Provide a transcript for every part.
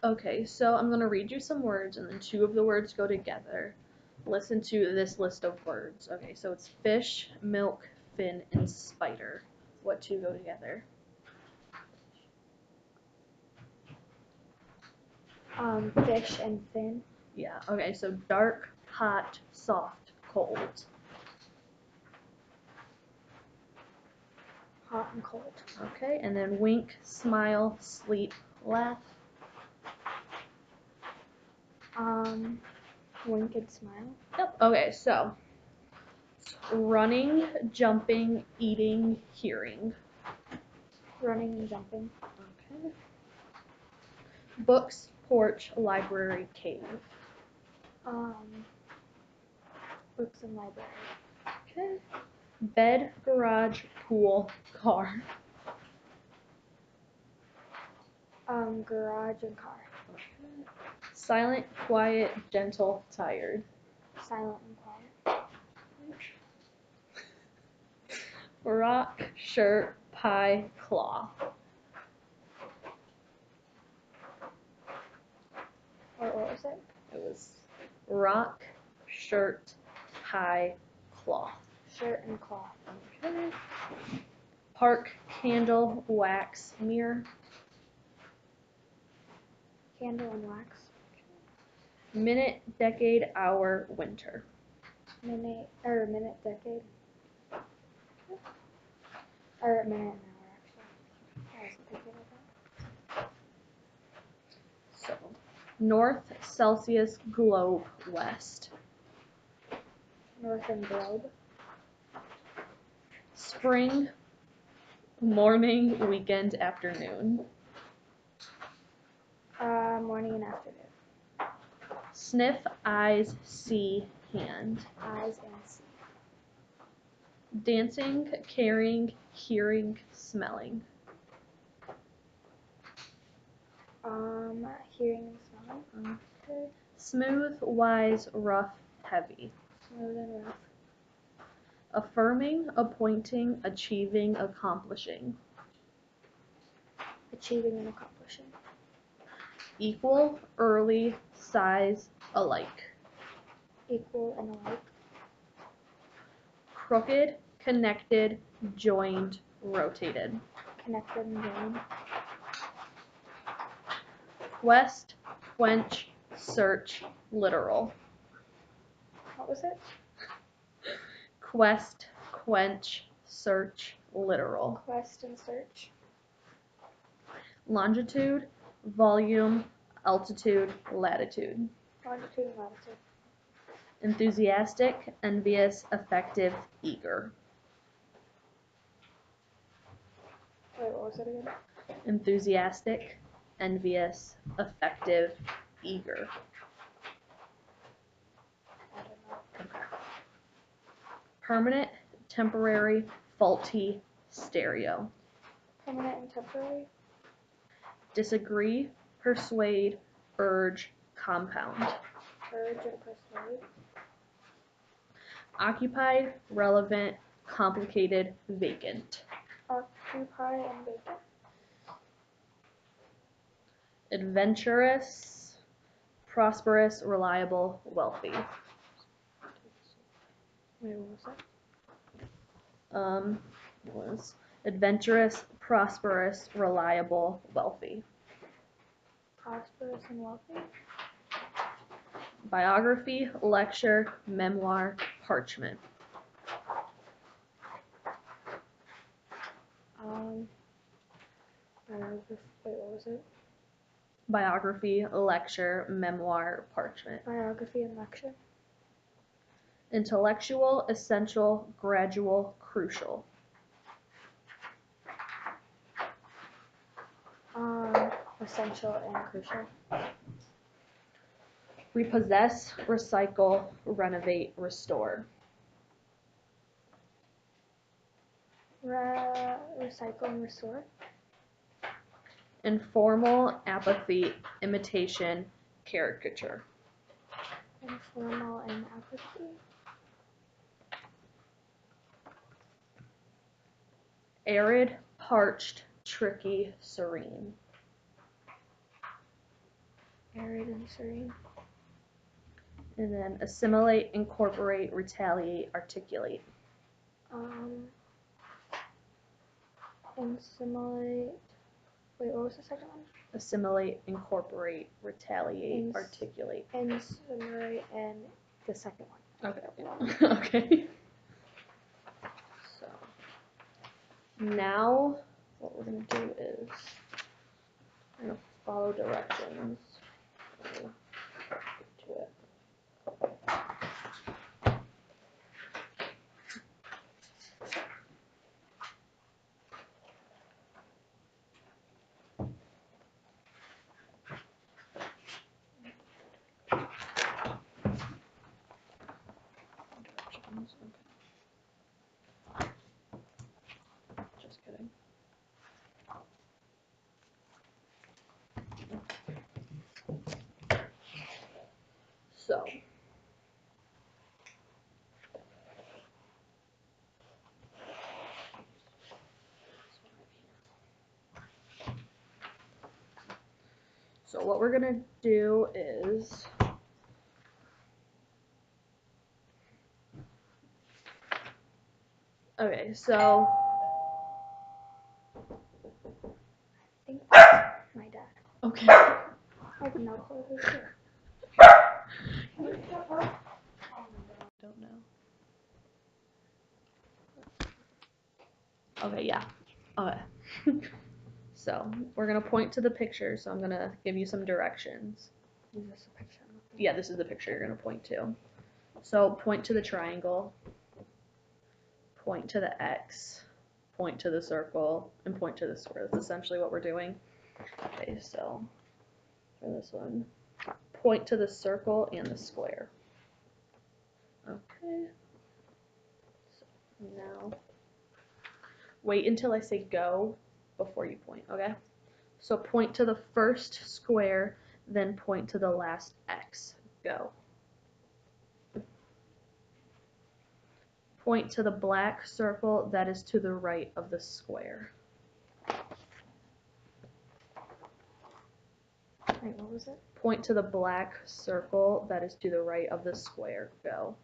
Okay, so I'm going to read you some words, and then two of the words go together. Listen to this list of words. Okay, so it's fish, milk, fin, and spider. What two go together? Fish and fin. Yeah, okay, so dark, hot, soft, cold. Hot and cold. Okay, and then wink, smile, sleep, laugh. Wink and smile. Yep. Okay, so running, jumping, eating, hearing. Running and jumping. Okay. Books, porch, library, cave. Books and library. Okay. Bed, garage, pool, car. Garage and car. Okay. Silent, quiet, gentle, tired. Silent and quiet. Rock, shirt, pie, claw. What was it? It was rock, shirt, pie, claw. Shirt and claw. Okay. Park, candle, wax, mirror. Candle and wax. Minute, decade, hour, winter. Minute, decade. Or minute and hour, actually. I wasn't thinking of that. So, north, Celsius, globe, west. North and globe. Spring, morning, weekend, afternoon. Morning and afternoon. Sniff, eyes, see, hand. Eyes and see. Dancing, carrying, hearing, smelling. Hearing and smelling. Okay. Smooth, wise, rough, heavy. Smooth and rough. Affirming, appointing, achieving, accomplishing. Achieving and accomplishing. Equal, early, size, alike. Equal and alike. Crooked, connected, joined, rotated. Connected and joined. Quest, quench, search, literal. What was it? Quest, quench, search, literal. Quest and search. Longitude, volume, altitude, latitude. Longitude and latitude. Enthusiastic, envious, effective, eager. Wait, what was it again? Enthusiastic, envious, effective, eager. I don't know. Okay. Permanent, temporary, faulty, stereo. Permanent and temporary. Disagree, persuade, urge, compound. Urge and persuade. Occupied, relevant, complicated, vacant. Occupy and vacant. Adventurous, prosperous, reliable, wealthy. Wait, what was that? Was adventurous, prosperous, reliable, wealthy. Prosperous and wealthy. Biography, lecture, memoir, parchment. Wait, what was it? Biography, lecture, memoir, parchment. Biography and lecture. Intellectual, essential, gradual, crucial. Essential and crucial. Repossess, recycle, renovate, restore. Recycle and restore. Informal, apathy, imitation, caricature. Informal and apathy. Arid, parched, tricky, serene. Arid and serene. And then assimilate, incorporate, retaliate, articulate. Assimilate. Wait, what was the second one? Assimilate, incorporate, retaliate, articulate. Assimilate and the second one. Okay. Okay. So now what we're gonna do is we're gonna follow directions to it. Directions, okay. Just kidding. So what we're gonna do is okay, so I think that's my dad. okay. I have no clue who's here. Don't know. Okay, yeah. Okay. So we're gonna point to the picture, so I'm gonna give you some directions. Is this a picture? Yeah, this is the picture you're gonna point to. So point to the triangle, point to the X, point to the circle, and point to the square. That's essentially what we're doing. Okay, so for this one, point to the circle and the square. Okay. So now wait until I say go before you point, okay? So point to the first square, then point to the last X. Go. Point to the black circle that is to the right of the square. Wait, what was it? Point to the black circle that is to the right of the square. Go.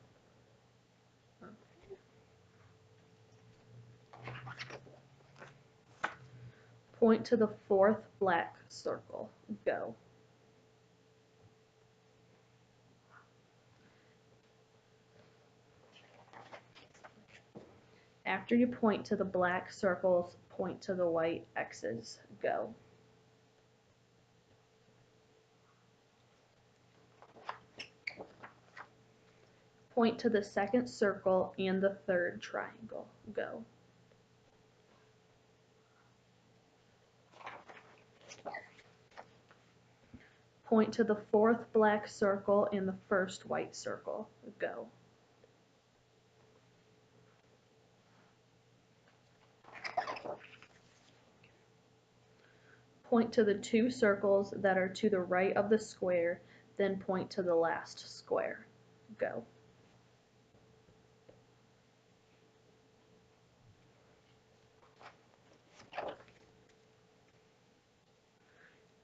Point to the fourth black circle. Go. After you point to the black circles, point to the white X's. Go. Point to the second circle and the third triangle. Go. Point to the fourth black circle and the first white circle. Go. Point to the two circles that are to the right of the square, then point to the last square. Go.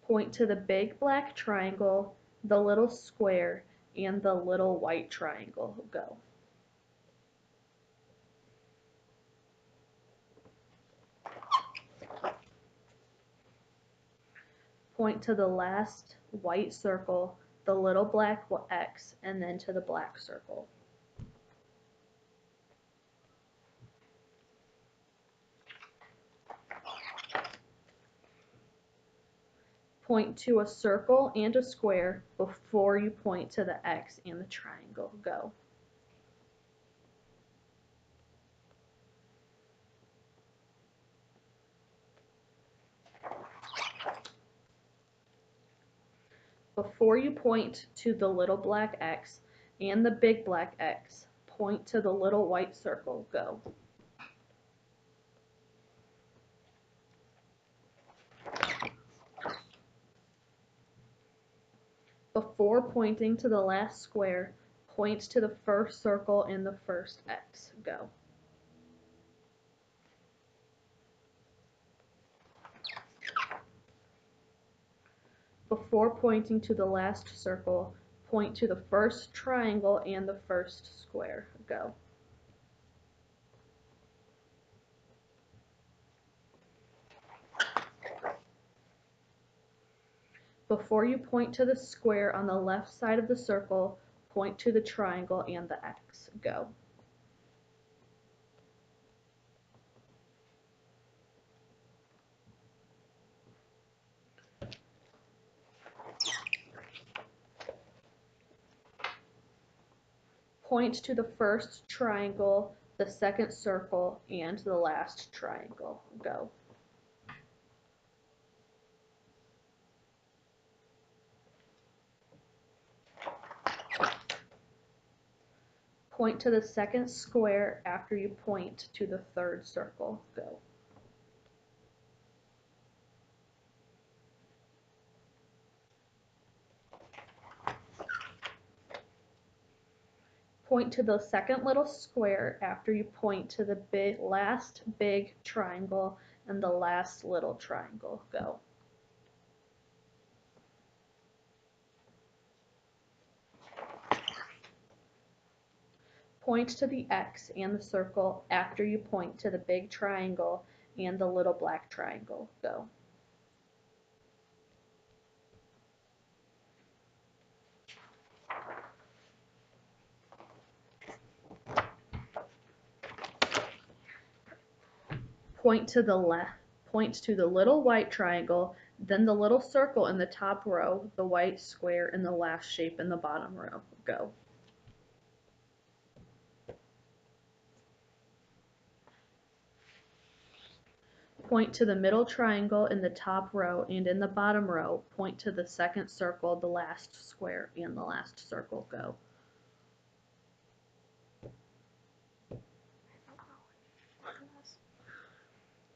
Point to the big black triangle, the little square, and the little white triangle. Go. Point to the last white circle, the little black X, and then to the black circle. Point to a circle and a square before you point to the X and the triangle. Go. Before you point to the little black X and the big black X, point to the little white circle. Go. Before pointing to the last square, point to the first circle and the first X. Go. Before pointing to the last circle, point to the first triangle and the first square. Go. Before you point to the square on the left side of the circle, point to the triangle and the X. Go. Point to the first triangle, the second circle, and the last triangle. Go. Point to the second square after you point to the third circle. Go. Point to the second little square after you point to the last big triangle and the last little triangle. Go. Point to the X and the circle after you point to the big triangle and the little black triangle. Go. Point to the little white triangle, then the little circle in the top row, the white square, and the last shape in the bottom row. Go. Point to the middle triangle in the top row, and in the bottom row, point to the second circle, the last square, and the last circle. Go.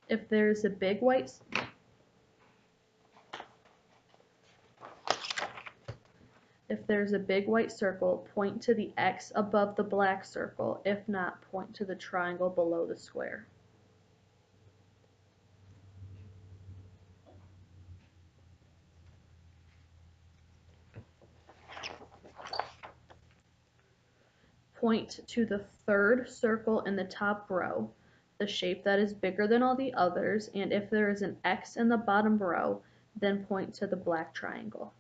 If there's a big white circle, point to the X above the black circle. If not, point to the triangle below the square. Point to the third circle in the top row, the shape that is bigger than all the others, and if there is an X in the bottom row, then point to the black triangle.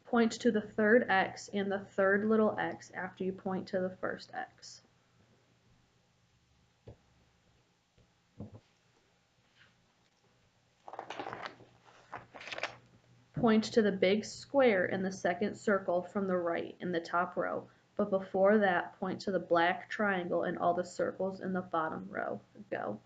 Point to the third X and the third little X after you point to the first X. Point to the big square in the second circle from the right in the top row, but before that, point to the black triangle and all the circles in the bottom row. Go.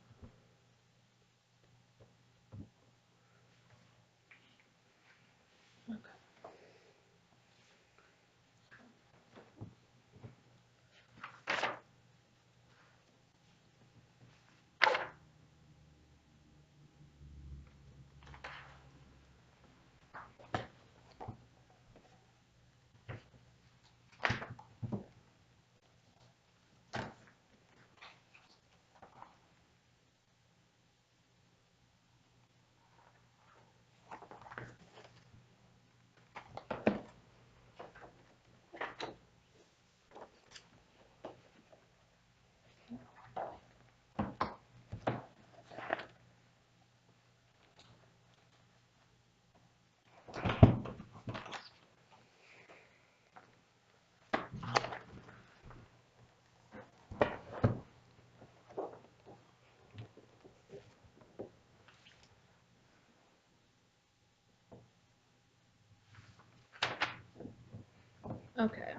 Okay,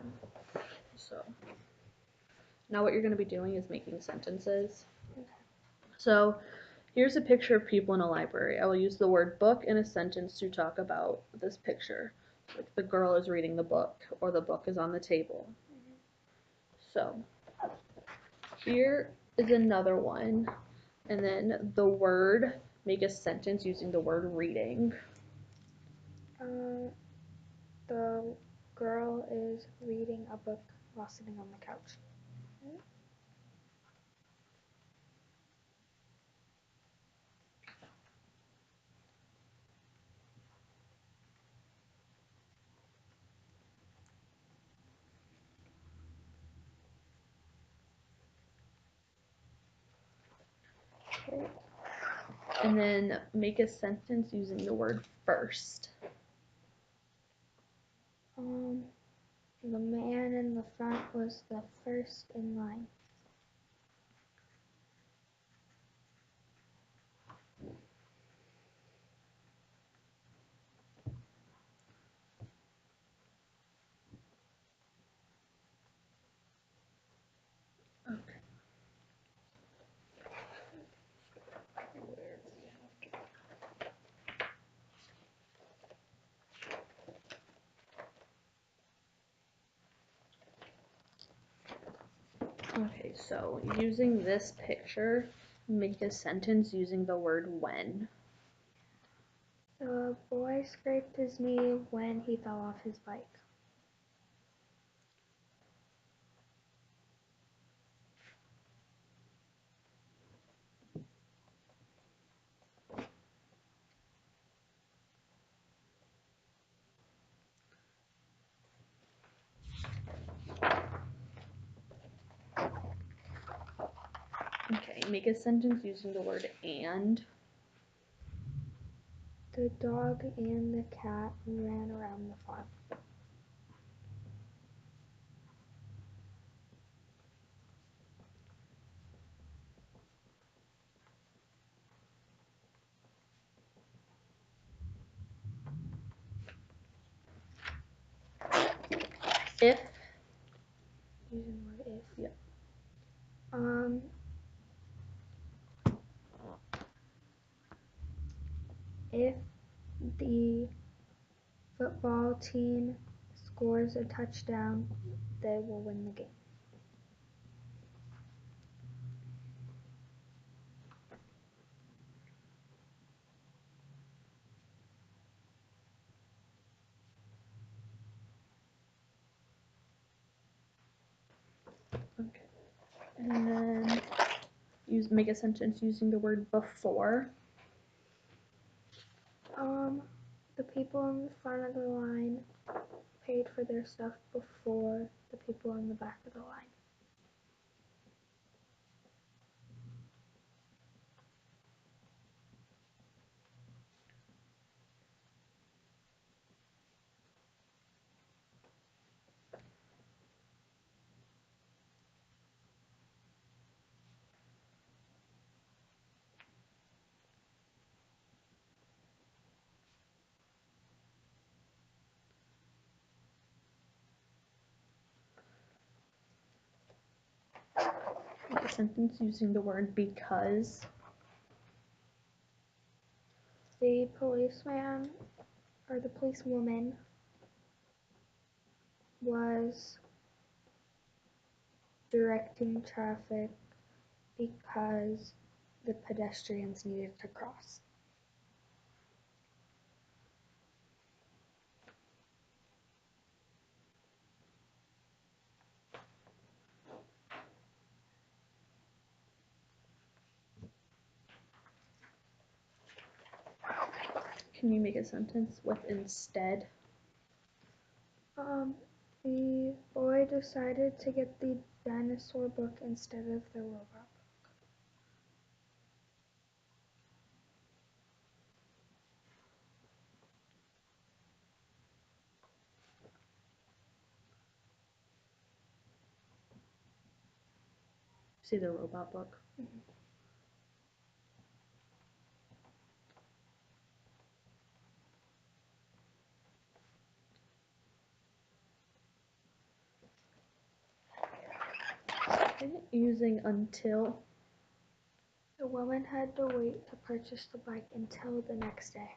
so now what you're going to be doing is making sentences. So here's a picture of people in a library. I will use the word book in a sentence to talk about this picture. Like the girl is reading the book, or the book is on the table. So here is another one, and then the word, make a sentence using the word reading. The girl is reading a book while sitting on the couch. Okay. And then make a sentence using the word first. The man in the front was the first in line. Okay. Okay, so using this picture, make a sentence using the word when. The boy scraped his knee when he fell off his bike. Okay, make a sentence using the word and. The dog and the cat ran around the farm. If. Using the word if. Yep. If the football team scores a touchdown, they will win the game. Okay. And then make a sentence using the word before. The people in the front of the line paid for their stuff before the people in the back of the line. Make a sentence using the word because. The policeman or the policewoman was directing traffic because the pedestrians needed to cross. Can you make a sentence with instead? The boy decided to get the dinosaur book instead of the robot. See the robot book. Okay, using until. The woman had to wait to purchase the bike until the next day.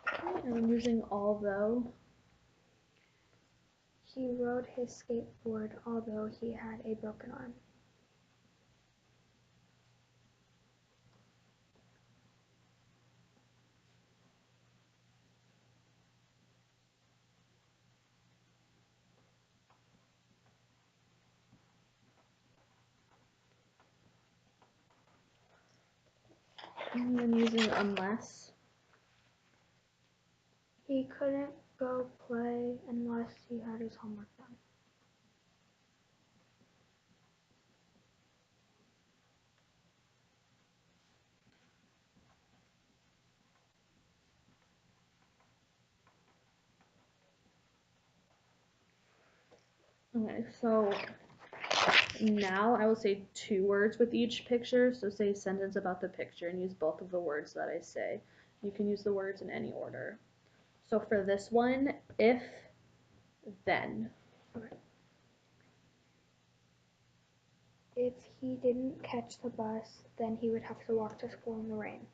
Okay, and I'm using although. He rode his skateboard although he had a broken arm. I'm using unless. He couldn't go play unless he had his homework done. Okay, so now I will say 2 words with each picture. So say a sentence about the picture and use both of the words that I say. You can use the words in any order. So for this one, if, then. If he didn't catch the bus, then he would have to walk to school in the rain.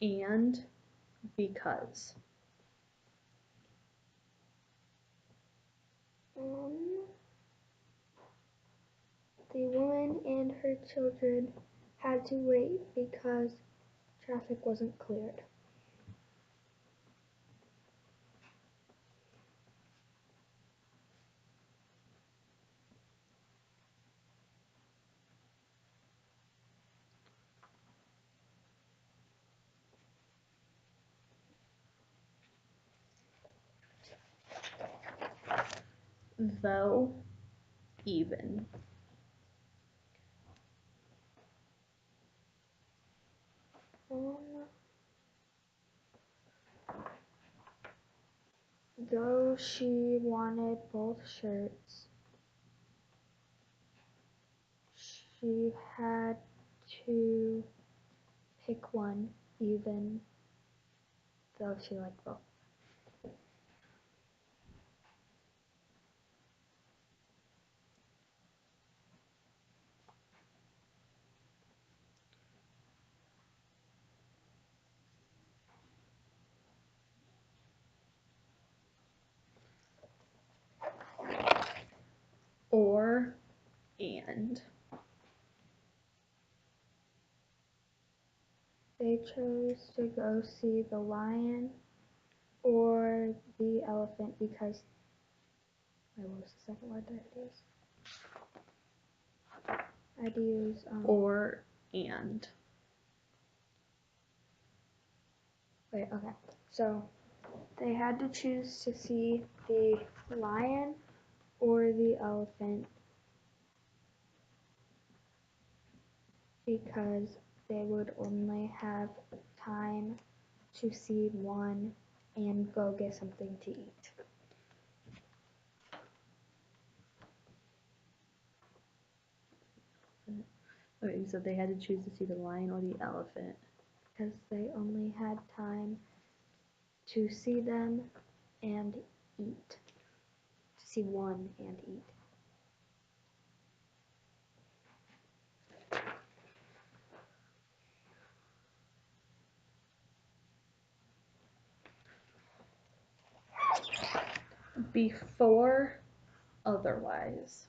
And because. The woman and her children had to wait because traffic wasn't cleared. Though, even. Though she wanted both shirts, she had to pick one, even though she liked both. Or, and. They chose to go see the lion or the elephant because, what was the second word that I had to use? I had to use, Or, and. wait, okay. So, they had to choose to see the lion or the elephant because they would only have time to see one and go get something to eat. Okay, you said they had to choose to see the lion or the elephant. Because they only had time to see them and eat. To see one and eat. Before, otherwise.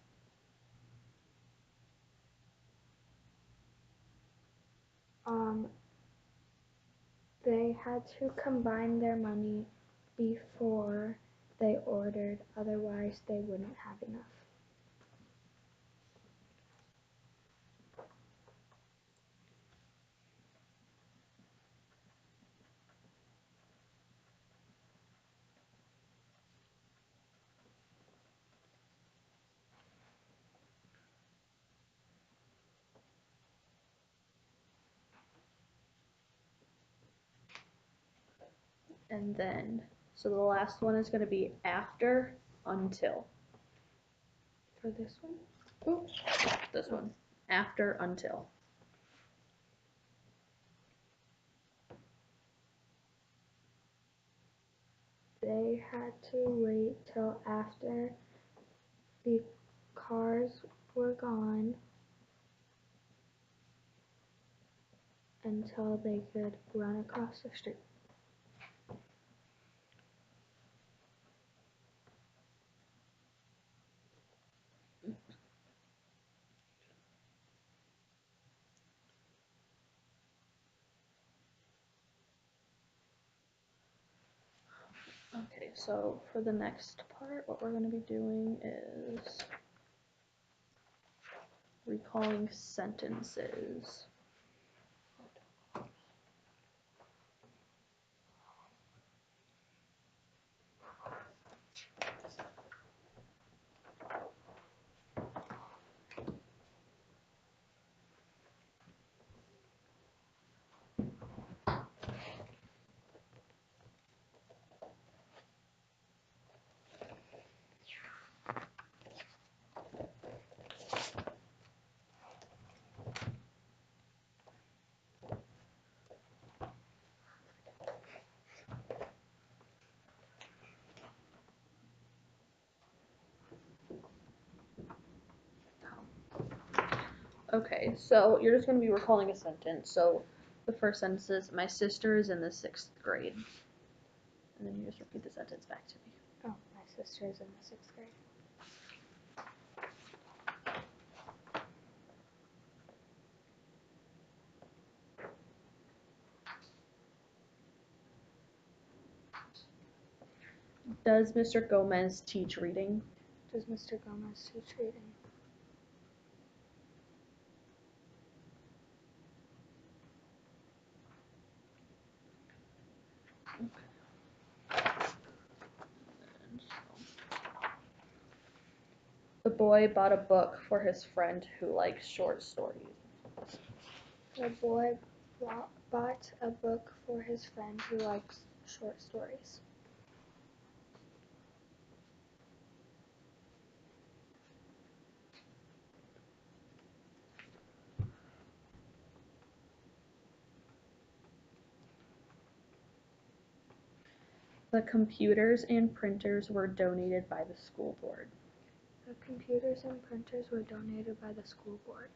They had to combine their money before they ordered, otherwise they wouldn't have enough. And then, so the last one is going to be after, until. For this one? Oops, this one. After, until. They had to wait till after the cars were gone until they could run across the street. so for the next part, what we're going to be doing is recalling sentences. Okay, so you're just going to be recalling a sentence. So the first sentence is, my sister is in the 6th grade. And then you just repeat the sentence back to me. Oh, my sister is in the 6th grade. Does Mr. Gomez teach reading? Does Mr. Gomez teach reading? The boy bought a book for his friend who likes short stories. The boy bought a book for his friend who likes short stories. The computers and printers were donated by the school board. The computers and printers were donated by the school board.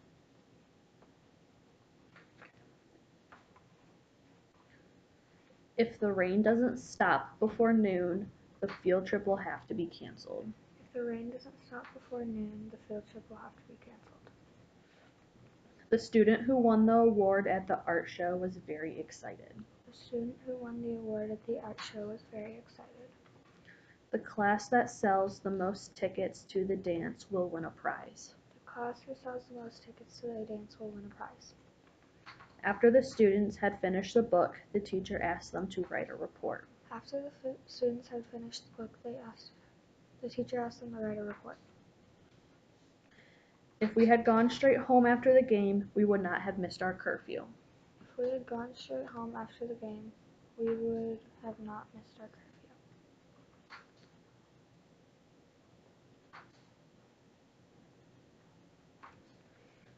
If the rain doesn't stop before noon, the field trip will have to be canceled. If the rain doesn't stop before noon, the field trip will have to be canceled. The student who won the award at the art show was very excited. The student who won the award at the art show was very excited. The class that sells the most tickets to the dance will win a prize. The class who sells the most tickets to the dance will win a prize. After the students had finished the book, the teacher asked them to write a report. After the students had finished the book, the teacher asked them to write a report. If we had gone straight home after the game, we would not have missed our curfew. If we had gone straight home after the game, we would have not missed our curfew.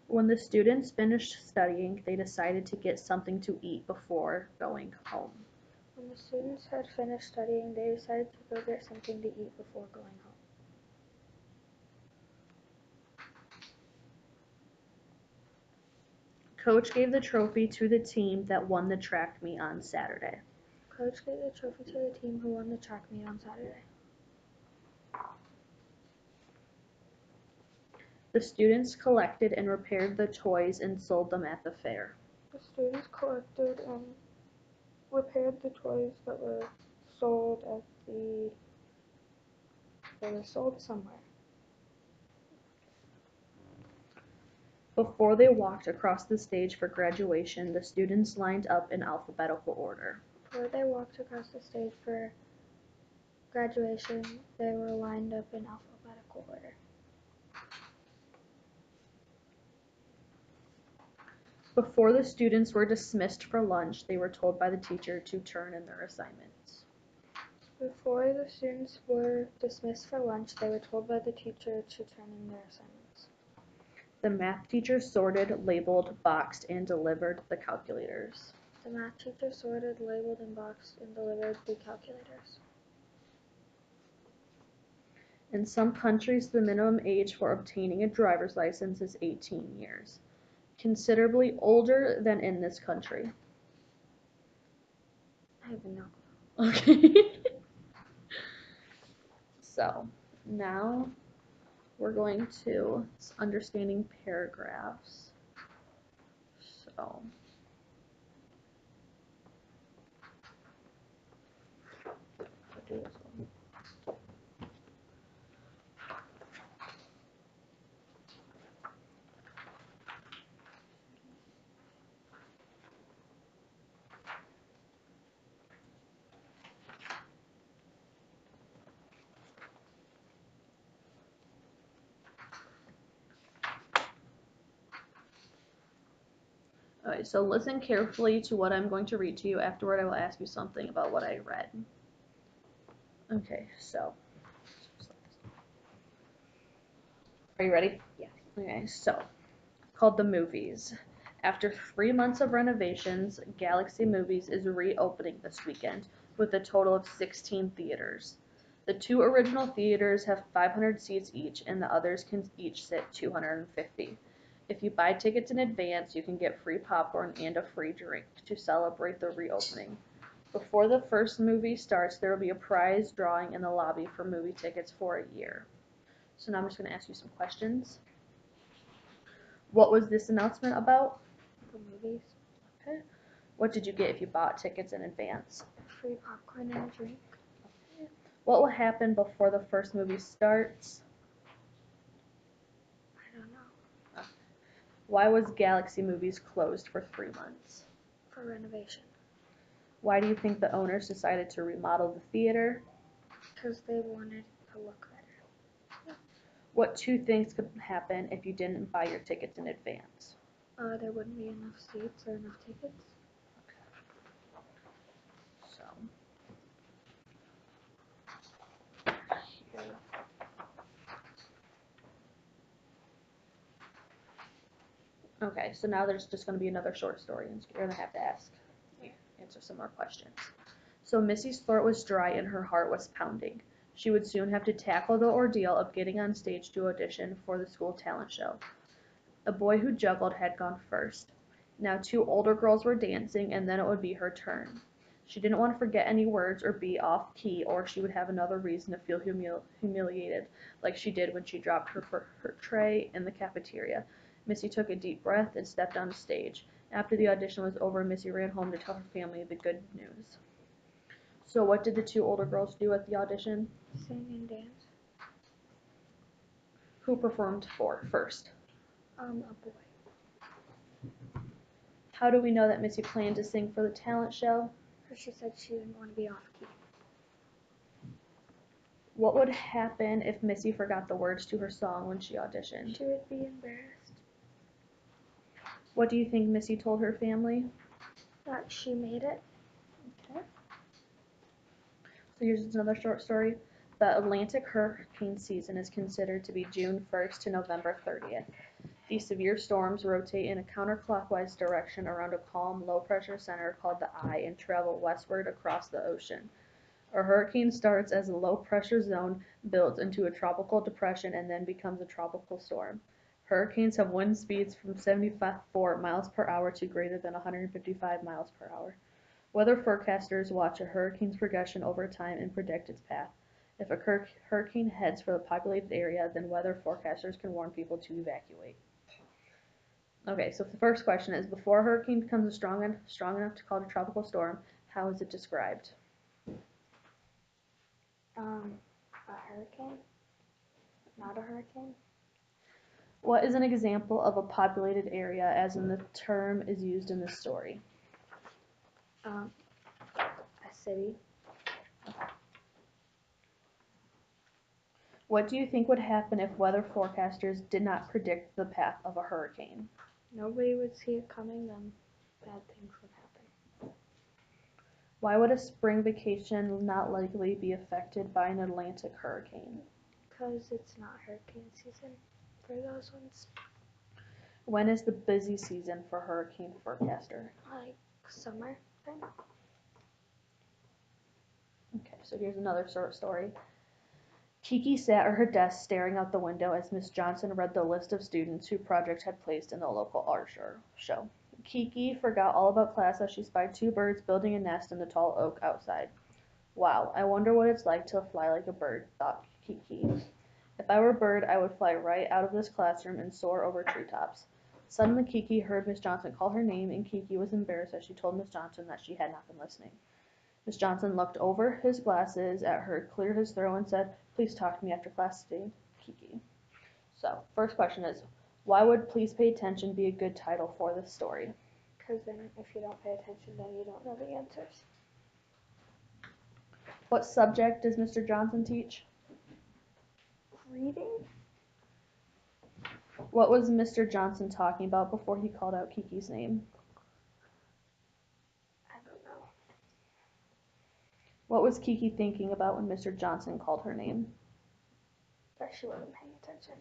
When the students finished studying, they decided to get something to eat before going home. When the students had finished studying, they decided to go get something to eat before going home. Coach gave the trophy to the team that won the track meet on Saturday. Coach gave the trophy to the team who won the track meet on Saturday. The students collected and repaired the toys and sold them at the fair. The students collected and repaired the toys that were sold somewhere. Before they walked across the stage for graduation, the students lined up in alphabetical order. Before they walked across the stage for graduation, they were lined up in alphabetical order. Before the students were dismissed for lunch, they were told by the teacher to turn in their assignments. Before the students were dismissed for lunch, they were told by the teacher to turn in their assignments. The math teacher sorted, labeled, boxed, and delivered the calculators. The math teacher sorted, labeled, and boxed and delivered the calculators. In some countries, the minimum age for obtaining a driver's license is 18 years, considerably older than in this country. I have no clue. Okay. So, now we're going to understanding paragraphs. So, I'll do this one. Alright, so listen carefully to what I'm going to read to you. Afterward, I will ask you something about what I read. Okay, so. Are you ready? Yes. Okay, so. Called The Movies. After 3 months of renovations, Galaxy Movies is reopening this weekend with a total of 16 theaters. The 2 original theaters have 500 seats each, and the others can each sit 250. If you buy tickets in advance, you can get free popcorn and a free drink to celebrate the reopening. Before the first movie starts, there will be a prize drawing in the lobby for movie tickets for a year. So now I'm just going to ask you some questions. What was this announcement about? The movies. Okay. What did you get if you bought tickets in advance? Free popcorn and a drink. Okay. What will happen before the first movie starts? I don't know. Why was Galaxy Movies closed for 3 months? For renovation. Why do you think the owners decided to remodel the theater? Because they wanted to look better. What 2 things could happen if you didn't buy your tickets in advance? There wouldn't be enough seats or enough tickets. So, here. Okay, so now there's just going to be another short story, and you're going to have to answer some more questions. So Missy's throat was dry and her heart was pounding. She would soon have to tackle the ordeal of getting on stage to audition for the school talent show. A boy who juggled had gone first. Now 2 older girls were dancing, and then it would be her turn. She didn't want to forget any words or be off key, or she would have another reason to feel humiliated, like she did when she dropped her tray in the cafeteria. Missy took a deep breath and stepped on stage. After the audition was over, Missy ran home to tell her family the good news. So what did the 2 older girls do at the audition? Sing and dance. Who performed first? A boy. How do we know that Missy planned to sing for the talent show? Because she said she didn't want to be off key. What would happen if Missy forgot the words to her song when she auditioned? She would be embarrassed. What do you think Missy told her family? That she made it. Okay. So here's another short story. The Atlantic hurricane season is considered to be June 1st to November 30th. These severe storms rotate in a counterclockwise direction around a calm, low-pressure center called the Eye and travel westward across the ocean. A hurricane starts as a low-pressure zone, builds into a tropical depression, and then becomes a tropical storm. Hurricanes have wind speeds from 74 miles per hour to greater than 155 miles per hour. Weather forecasters watch a hurricane's progression over time and predict its path. If a hurricane heads for the populated area, then weather forecasters can warn people to evacuate. Okay, so the first question is, before a hurricane becomes strong enough to call it a tropical storm, how is it described? A hurricane. Not a hurricane. What is an example of a populated area as in the term is used in this story? A city. What do you think would happen if weather forecasters did not predict the path of a hurricane? Nobody would see it coming, then bad things would happen. Why would a spring vacation not likely be affected by an Atlantic hurricane? Because it's not hurricane season for those ones. When is the busy season for hurricane forecaster? Like summer time. Okay, so here's another short story. Kiki sat at her desk staring out the window as Miss Johnson read the list of students who project had placed in the local art show. Kiki forgot all about class as she spied 2 birds building a nest in the tall oak outside. Wow, I wonder what it's like to fly like a bird, thought Kiki. If I were a bird, I would fly right out of this classroom and soar over treetops. Suddenly Kiki heard Miss Johnson call her name, and Kiki was embarrassed as she told Miss Johnson that she had not been listening. Miss Johnson looked over his glasses at her, cleared his throat, and said, "Please talk to me after class today, Kiki." So, first question is, why would "Please Pay Attention" be a good title for this story? Because then if you don't pay attention, then you don't know the answers. What subject does Mr. Johnson teach? Reading? What was Mr. Johnson talking about before he called out Kiki's name? What was Kiki thinking about when Mr. Johnson called her name? But she wasn't paying attention.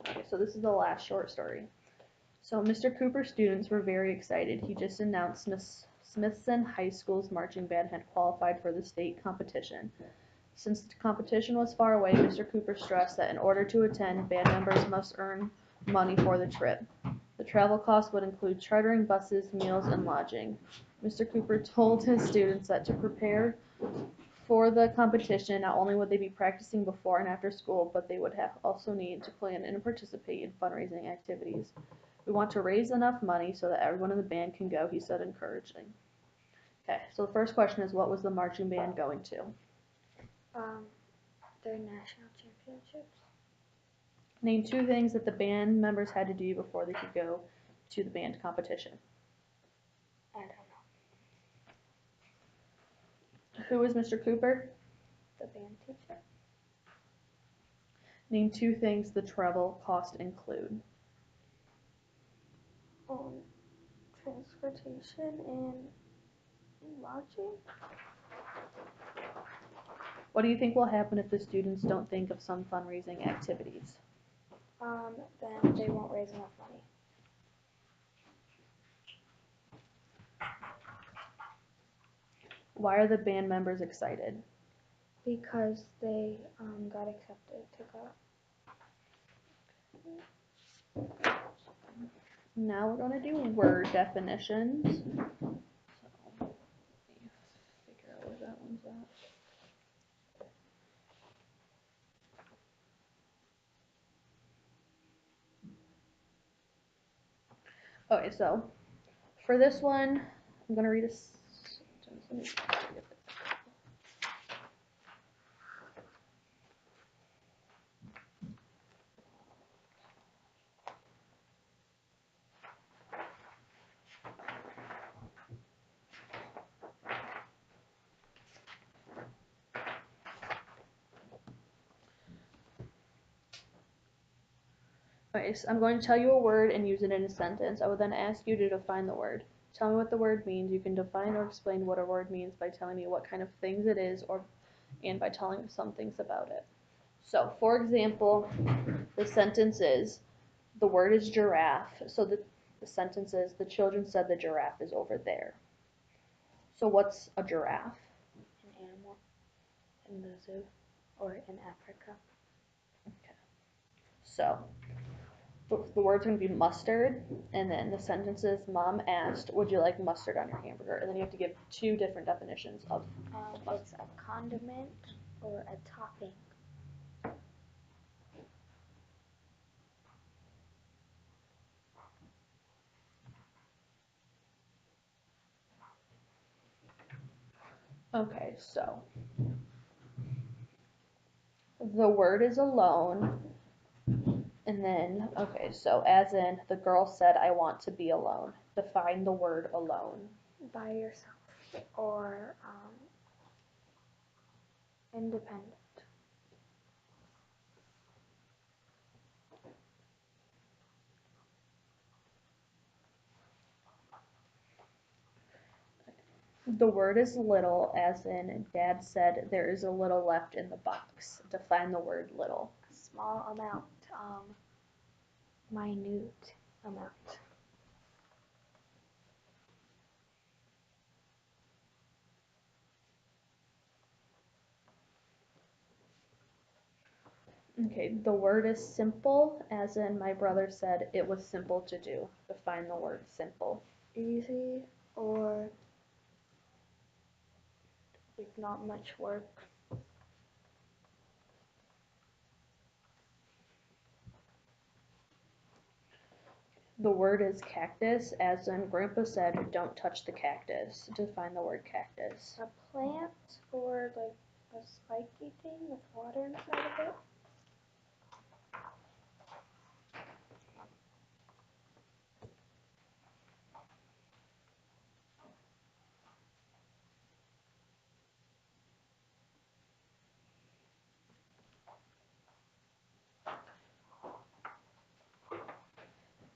Okay, so this is the last short story. So Mr. Cooper's students were very excited. He just announced Smithson High School's marching band had qualified for the state competition. Since the competition was far away, Mr. Cooper stressed that in order to attend, band members must earn money for the trip. The travel costs would include chartering buses, meals, and lodging. Mr. Cooper told his students that to prepare for the competition, not only would they be practicing before and after school, but they would also need to plan and participate in fundraising activities. We want to raise enough money so that everyone in the band can go, he said, encouraging. Okay, so the first question is, what was the marching band going to? Their national championships. Name 2 things that the band members had to do before they could go to the band competition. I don't know. Who is Mr. Cooper? The band teacher. Name 2 things the travel cost include. Transportation and lodging. What do you think will happen if the students don't think of some fundraising activities? Then they won't raise enough money. Why are the band members excited? Because they got accepted to go. Now we're going to do word definitions. So, let me figure out where that one's at. Okay, so for this one, I'm going to read a sentence. Let me see if it's Okay, so I'm going to tell you a word and use it in a sentence. I will then ask you to define the word. Tell me what the word means. You can define or explain what a word means by telling me what kind of things it is and by telling me some things about it. So, for example, the sentence is, the word is giraffe. So the sentence is, the children said the giraffe is over there. So what's a giraffe? An animal in the zoo or in Africa. Okay. So the word's going to be mustard, and then the sentence is, Mom asked, would you like mustard on your hamburger? And then you have to give 2 different definitions of It's a condiment or a topping. Okay, so the word is alone, and then, okay, so as in, the girl said, I want to be alone. Define the word alone. By yourself or independent. The word is little, as in, Dad said there is a little left in the box. Define the word little. A small amount, minute amount. Okay, the word is simple, as in, my brother said it was simple to do. Define the word simple. Easy or like not much work. The word is cactus, as in, Grandpa said don't touch the cactus. Define the word cactus. A plant or like a spiky thing with water inside of it.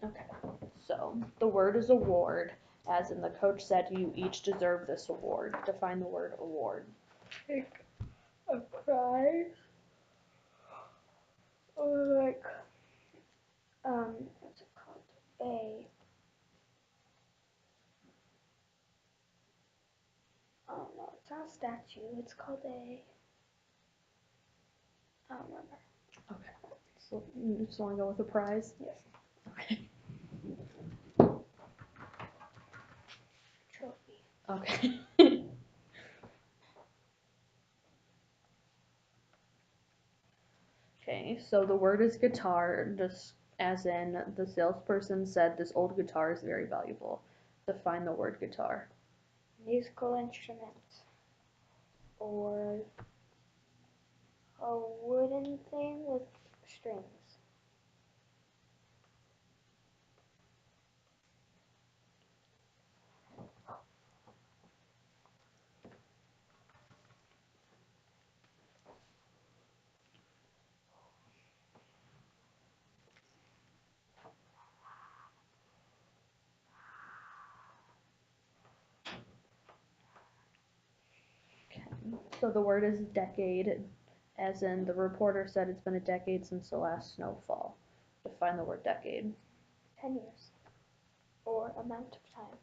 Okay, so the word is award, as in the coach said you each deserve this award. Define the word award. Like a prize, or like, what's it called? I don't know, it's not a statue, it's called I don't remember. Okay. So you just want to go with a prize? Yes. Okay. Trophy. Okay. Okay, so the word is guitar, just as in the salesperson said this old guitar is very valuable. Define the word guitar. Musical instrument. Or a wooden thing with strings. Okay, so the word is decade, as in the reporter said it's been a decade since the last snowfall. Define the word decade. 10 years. Or amount of time.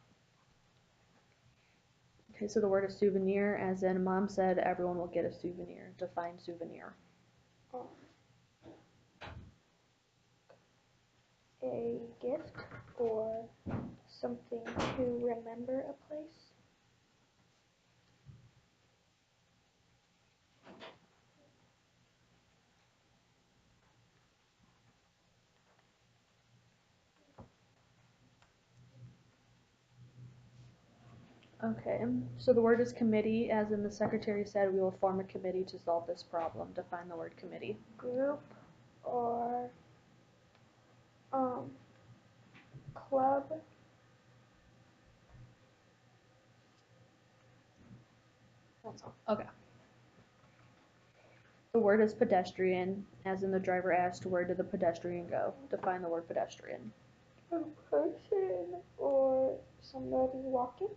Okay, so the word is souvenir, as in mom said everyone will get a souvenir. Define souvenir. A gift or something to remember a place. Okay, so the word is committee, as in the secretary said we will form a committee to solve this problem. Define the word committee. Group or club. That's all. Okay. The word is pedestrian, as in the driver asked where did the pedestrian go. Define the word pedestrian. A person or somebody walking.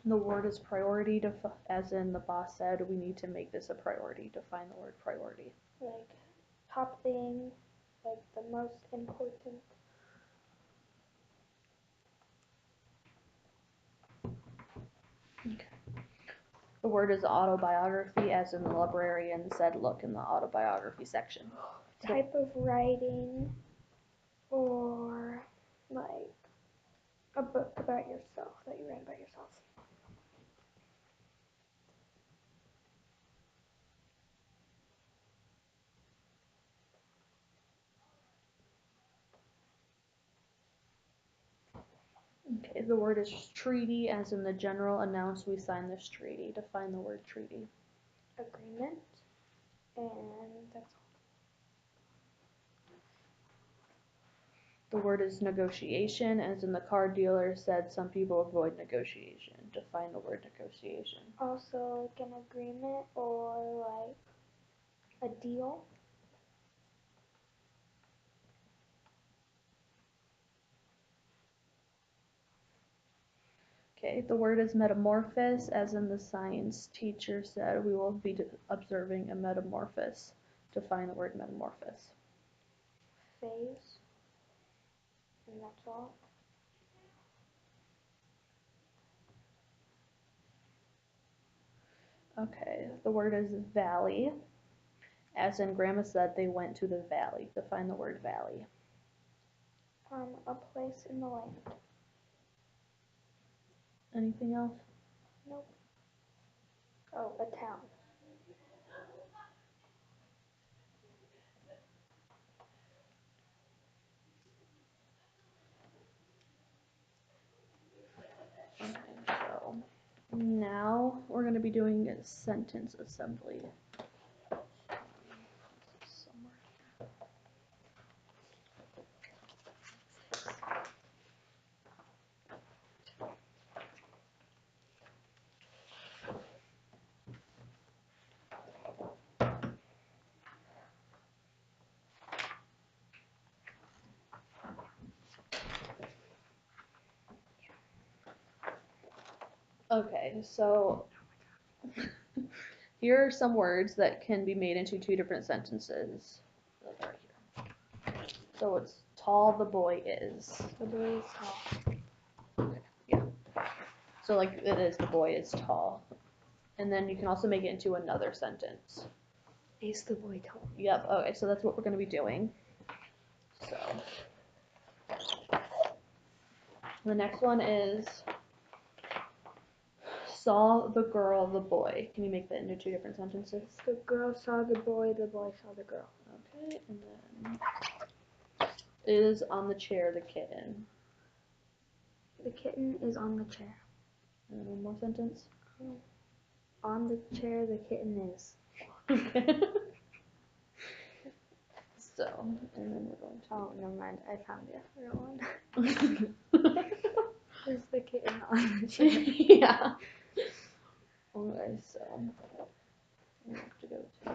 The word is priority, as in the boss said we need to make this a priority. Define the word priority. Like top thing, like the most important. Okay. The word is autobiography, as in the librarian said look in the autobiography section. Type of writing or like a book about yourself that you read about yourself. Okay, the word is treaty, as in the general announced we signed this treaty. Define the word treaty. Agreement, and that's The word is negotiation, as in the car dealer said some people avoid negotiation. Define the word negotiation. also like an agreement or like a deal. Okay, the word is metamorphosis, as in the science teacher said we will be observing a metamorphosis. Define the word metamorphosis. Phase, and that's all. Okay, the word is valley, as in grandma said they went to the valley. Define the word valley. A place in the land. Anything else? Nope. Oh, a town. Okay, so now we're going to be doing a sentence assembly. Okay, so here are some words that can be made into two different sentences. So it's tall the boy is. The boy is tall. Yeah. So like it is the boy is tall. And then you can also make it into another sentence. Is the boy tall? Yep, okay, so that's what we're gonna be doing. So the next one is saw the girl the boy. Can you make that into two different sentences? The girl saw the boy saw the girl. Okay, and then is on the chair the kitten. The kitten is on the chair. And then one more sentence. On the chair the kitten is. Okay. So, and then we're going to. Oh, never mind. I found the other one. Is the kitten on the chair? Yeah. Okay, so we have to go to.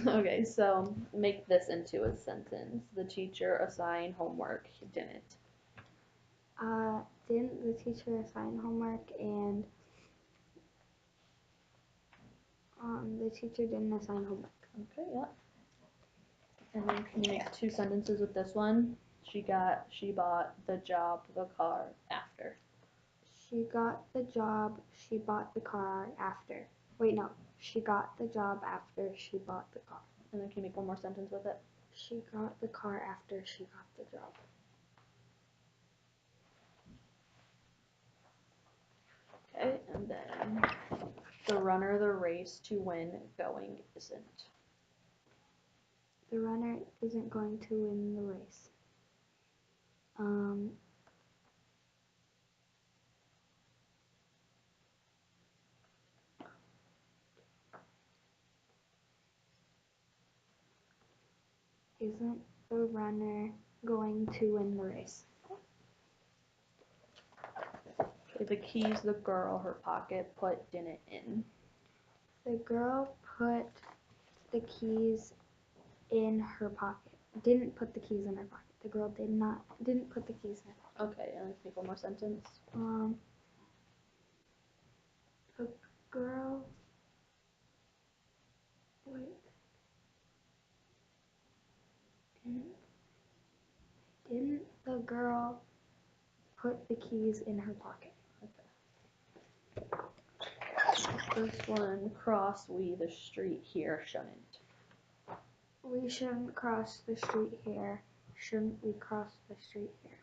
Okay, so make this into a sentence. The teacher assigned homework. He didn't. Didn't the teacher assign homework and the teacher didn't assign homework. Okay, yeah. And then can you make two sentences with this one? She bought the job, the car, after. She got the job, she bought the car after. Wait, no. She got the job after she bought the car. And then can you make one more sentence with it? She got the car after she got the job. Okay, and then the runner the race to win going isn't. The runner isn't going to win the race. Isn't the runner going to win the race? Okay, the keys the girl her pocket put didn't in. The girl put the keys in her pocket. Didn't put the keys in her pocket. The girl didn't put the keys in her pocket. Okay, and let's make one more sentence. The girl. Wait. Didn't the girl put the keys in her pocket? First one, cross we the street here shouldn't. We shouldn't cross the street here. Shouldn't we cross the street here?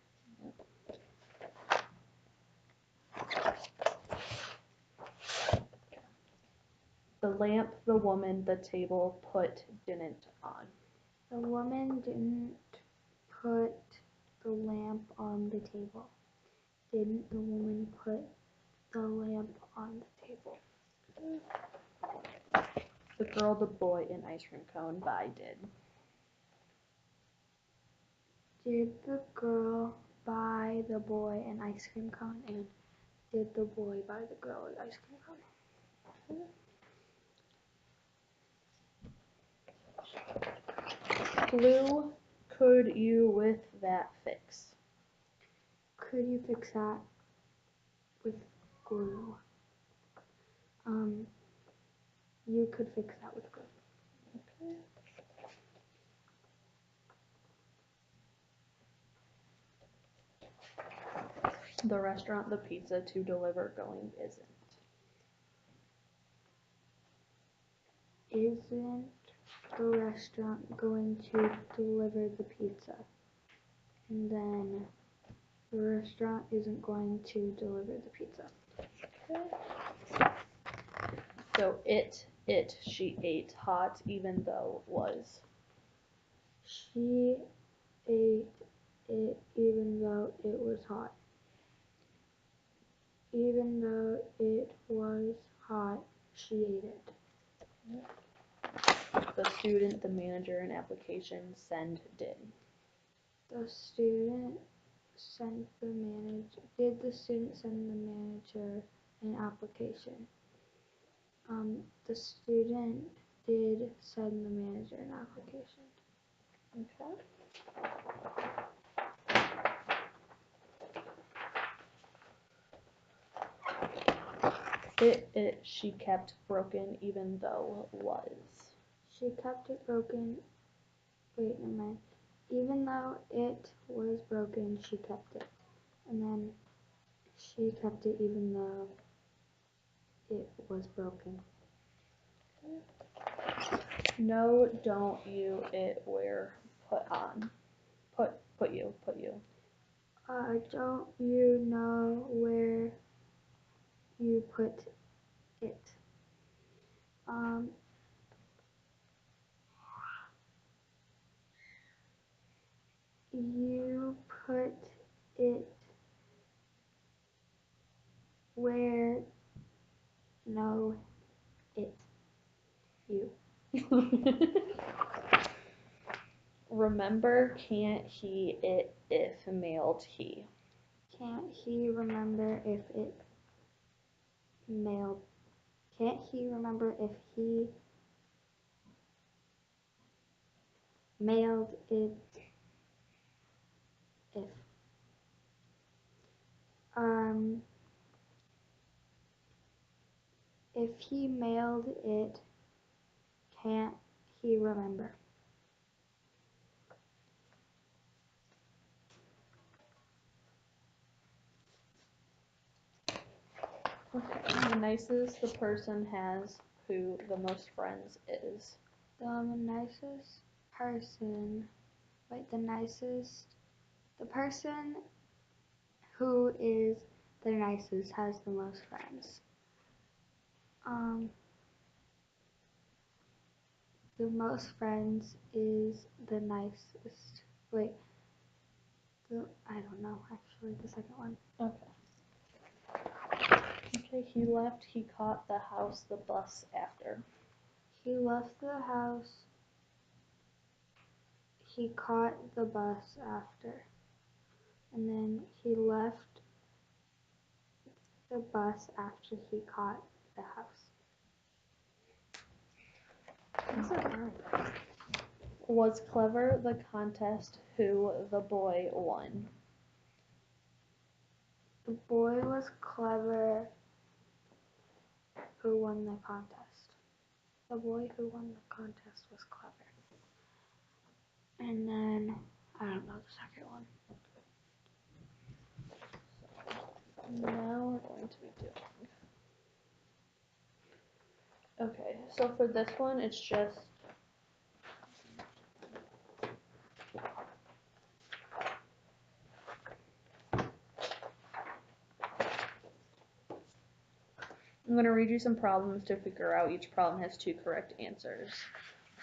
The lamp the woman the table put didn't on. The woman didn't put the lamp on the table. Didn't the woman put the lamp on the table? The girl the boy an ice cream cone by did. Did the girl buy the boy an ice cream cone? And did the boy buy the girl an ice cream cone? Glue could you with that fix? Could you fix that with glue? You could fix that with glue. Okay. The restaurant the pizza to deliver going isn't. Isn't the restaurant going to deliver the pizza? And then the restaurant isn't going to deliver the pizza. Okay. So she ate hot even though it was. She ate it even though it was hot. Even though it was hot, she ate it. The student, the manager, an application send did. The student sent the manager. Did the student send the manager an application? The student did send the manager an application. Okay. she kept broken even though was. She kept it broken. Wait, never mind. Even though it was broken, she kept it. And then she kept it even though it was broken. No, don't you, it, where, put on. Put you. Don't you know where you put it? You put it where, no, it, you. Remember, can't he, it, if, mailed he. Can't he remember if it mailed? Can't he remember if he mailed it? If if he mailed it, can't he remember? Okay, the nicest the person has who the most friends is. The nicest person, wait, the person who is the nicest has the most friends. The most friends is the nicest. Wait, I don't know actually, the second one. Okay, he left, he caught the house, the bus after. He left the house, he caught the bus after. And then he left the bus after he caught the house. These are hard. Was clever the contest who the boy won. The boy was clever who won the contest. The boy who won the contest was clever. And then, I don't know the second one. Now we're going to be doing. Okay, so for this one, it's just. I'm going to read you some problems to figure out each problem has 2 correct answers.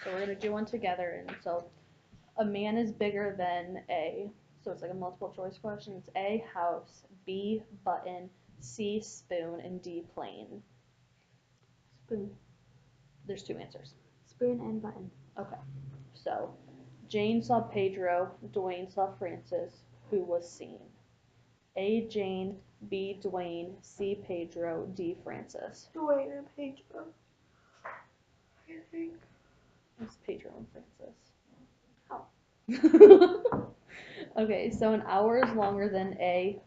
So we're going to do one together, and so a man is bigger than A. So it's like a multiple choice question. It's A, house, B, button, C, spoon, and D, plane. Spoon. There's 2 answers. Spoon and button. Okay. So Jane saw Pedro, Dwayne saw Francis, who was seen. A, Jane, B, Dwayne, C, Pedro, D, Francis. Dwayne and Pedro, I think. It's Pedro and Oh. Francis. Okay, so an hour is longer than A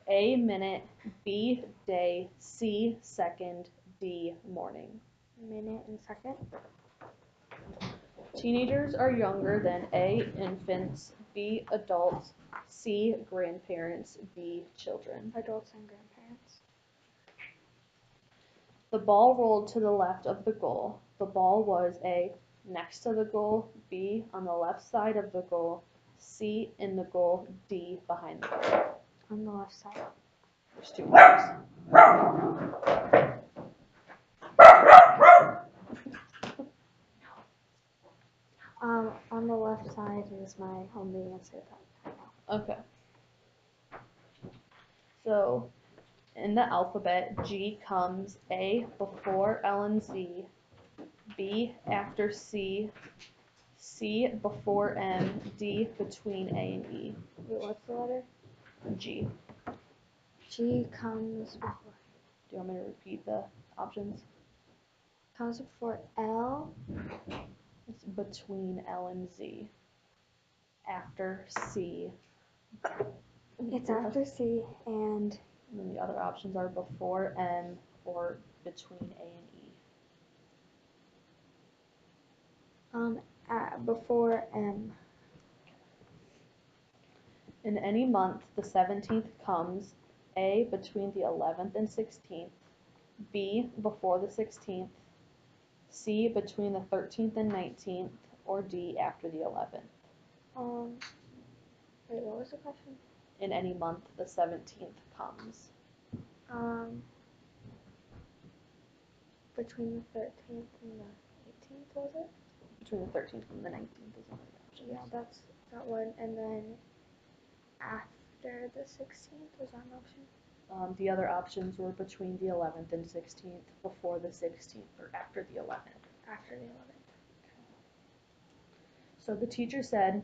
minute, B, day, C, second, D, morning. Minute and second. Teenagers are younger than A, infants, B, adults, C, grandparents, D, children. Adults and grandparents. The ball rolled to the left of the goal. The ball was A, next to the goal, B, on the left side of the goal, C, in the goal, D, behind the goal. On the left side. There's 2 answers. On the left side is my only answer that I know. Okay. So, in the alphabet, G comes A before L and Z, B after C, C before M, D between A and E. Wait, what's the letter? G. G comes before. Do you want me to repeat the options? Comes before L. It's between L and Z. After C. It's after C and then the other options are before M, or between A and E? Before M. In any month, the 17th comes A, between the 11th and 16th, B, before the 16th, C, between the 13th and 19th, or D, after the 11th. Wait, what was the question? In any month, the 17th comes. Between the 13th and the 18th, was it? Between the 13th and the 19th is one of the options. Yeah, that's that one. And then after the 16th, was that an option? The other options were between the 11th and 16th, before the 16th, or after the 11th. After the 11th. So the teacher said,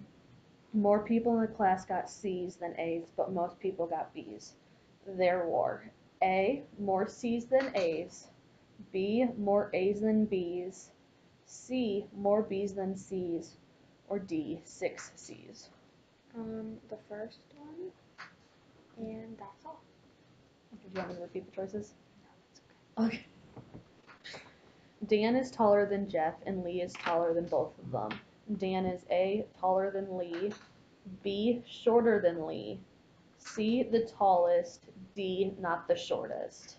more people in the class got C's than A's, but most people got B's. There were A, more C's than A's, B, more A's than B's, C, more B's than C's, or D, 6 C's. The first one, and that's all. Did you want me to repeat the choices? No, that's okay. Okay. Dan is taller than Jeff, and Lee is taller than both of them. Dan is A, taller than Lee, B, shorter than Lee, C, the tallest, D, not the shortest.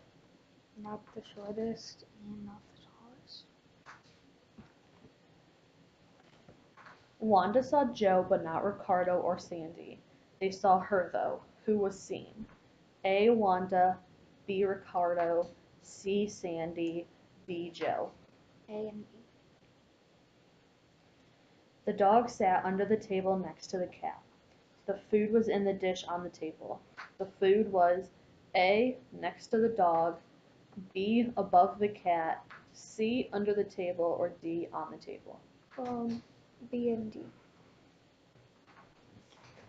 Not the shortest and not the tallest. Wanda saw Joe, but not Ricardo or Sandy. They saw her, though. Who was seen? A, Wanda, B, Ricardo, C, Sandy, D, Joe. A and B. The dog sat under the table next to the cat. The food was in the dish on the table. The food was A, next to the dog, B, above the cat, C, under the table, or D, on the table. B and D.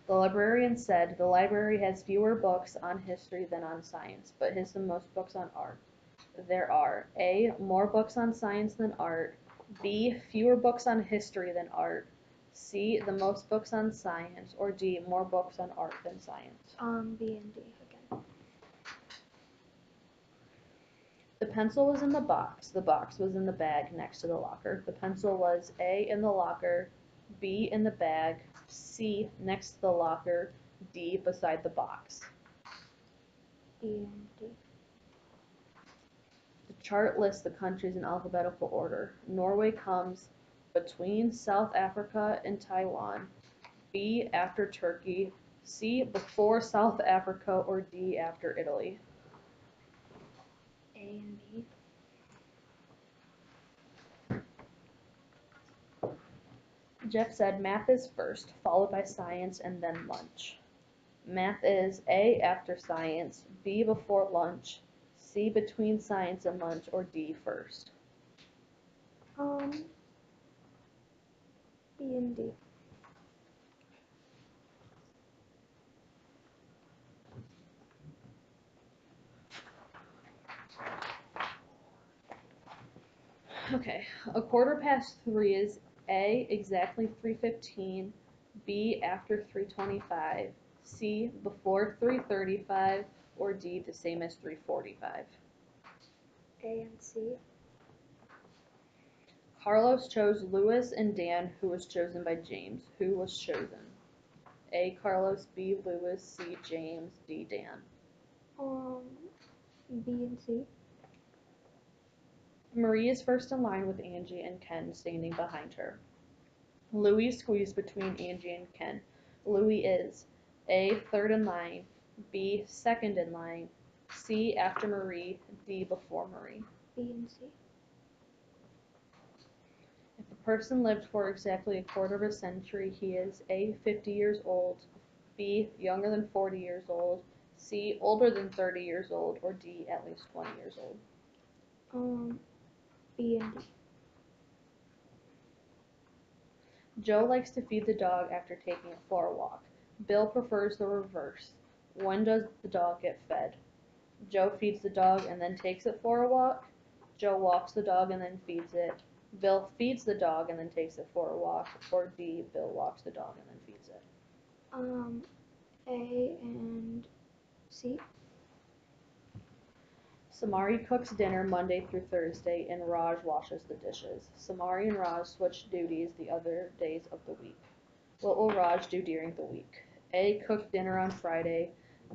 The librarian said, the library has fewer books on history than on science, but has the most books on art. There are A, more books on science than art, B, fewer books on history than art, C, the most books on science, or D, more books on art than science. B and D again. The pencil was in the box. The box was in the bag next to the locker. The pencil was A, in the locker, B, in the bag, C, next to the locker, D, beside the box. B and D. The chart lists the countries in alphabetical order. Norway comes between South Africa and Taiwan, B, after Turkey, C, before South Africa, or D, after Italy. A and B. Jeff said math is first, followed by science, and then lunch. Math is A, after science, B, before lunch, C, between science and lunch, or D, first. B and D. Okay, a quarter past 3 is A, exactly 3:15, B, after 3:25, C, before 3:35, or D, the same as 3:45. A and C. Carlos chose Louis and Dan, who was chosen by James. Who was chosen? A, Carlos, B, Louis, C, James, D, Dan. B and C. Marie is first in line with Angie and Ken standing behind her. Louis squeezed between Angie and Ken. Louis is A, third in line, B, second in line, C, after Marie, D, before Marie. B and C. If a person lived for exactly a quarter of a century, he is A, 50 years old, B, younger than 40 years old, C, older than 30 years old, or D, at least 20 years old. B and D. Joe likes to feed the dog after taking it for a walk. Bill prefers the reverse. When does the dog get fed? Joe feeds the dog and then takes it for a walk. Joe walks the dog and then feeds it. Bill feeds the dog and then takes it for a walk. Or D, Bill walks the dog and then feeds it. A and C. Samari cooks dinner Monday through Thursday, and Raj washes the dishes. Samari and Raj switch duties the other days of the week. What will Raj do during the week? A. Cook dinner on Friday.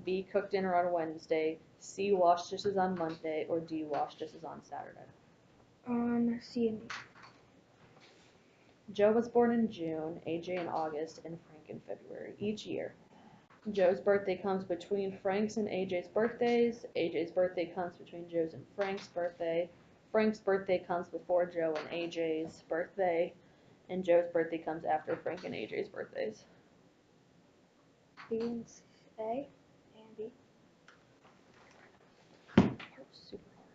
B. Cook dinner on Wednesday. C. Wash dishes on Monday. Or D. Wash dishes on Saturday. On C and D. Joe was born in June, AJ in August, and Frank in February. Each year, Joe's birthday comes between Frank's and AJ's birthdays. AJ's birthday comes between Joe's and Frank's birthday. Frank's birthday comes before Joe and AJ's birthday. And Joe's birthday comes after Frank and AJ's birthdays. B and A and B. That was super hard.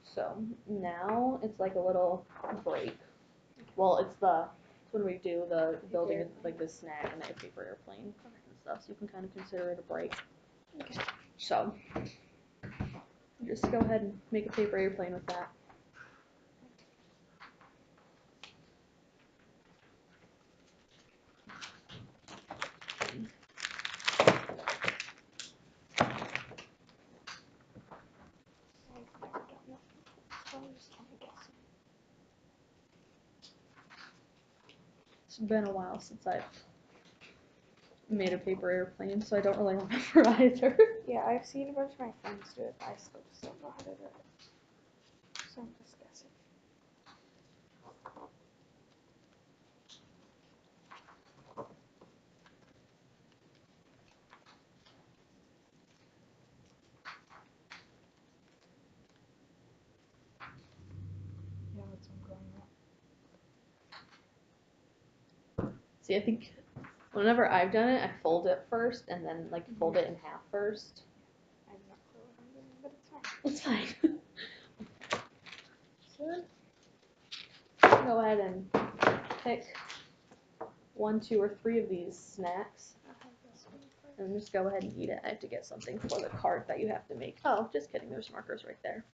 So now it's like a little break. Well, it's when we do the building like the snack and the paper airplane and stuff, so you can kind of consider it a break. Okay. So just go ahead and make a paper airplane with that. I've never done that, so I'm just kind of guessing. It's been a while since I've made a paper airplane, so I don't really remember either. Yeah, I've seen a bunch of my friends do it, but I still just don't know how to do it. So I'm just guessing. Yeah, that's what I'm going with. See, I think whenever I've done it, I fold it first and then like fold it in half first. I have no clue what I'm doing, but it's fine. It's fine. Go ahead and pick 1, 2, or 3 of these snacks. I'll have this one first. And just go ahead and eat it. I have to get something for the card that you have to make. Oh, just kidding. There's markers right there.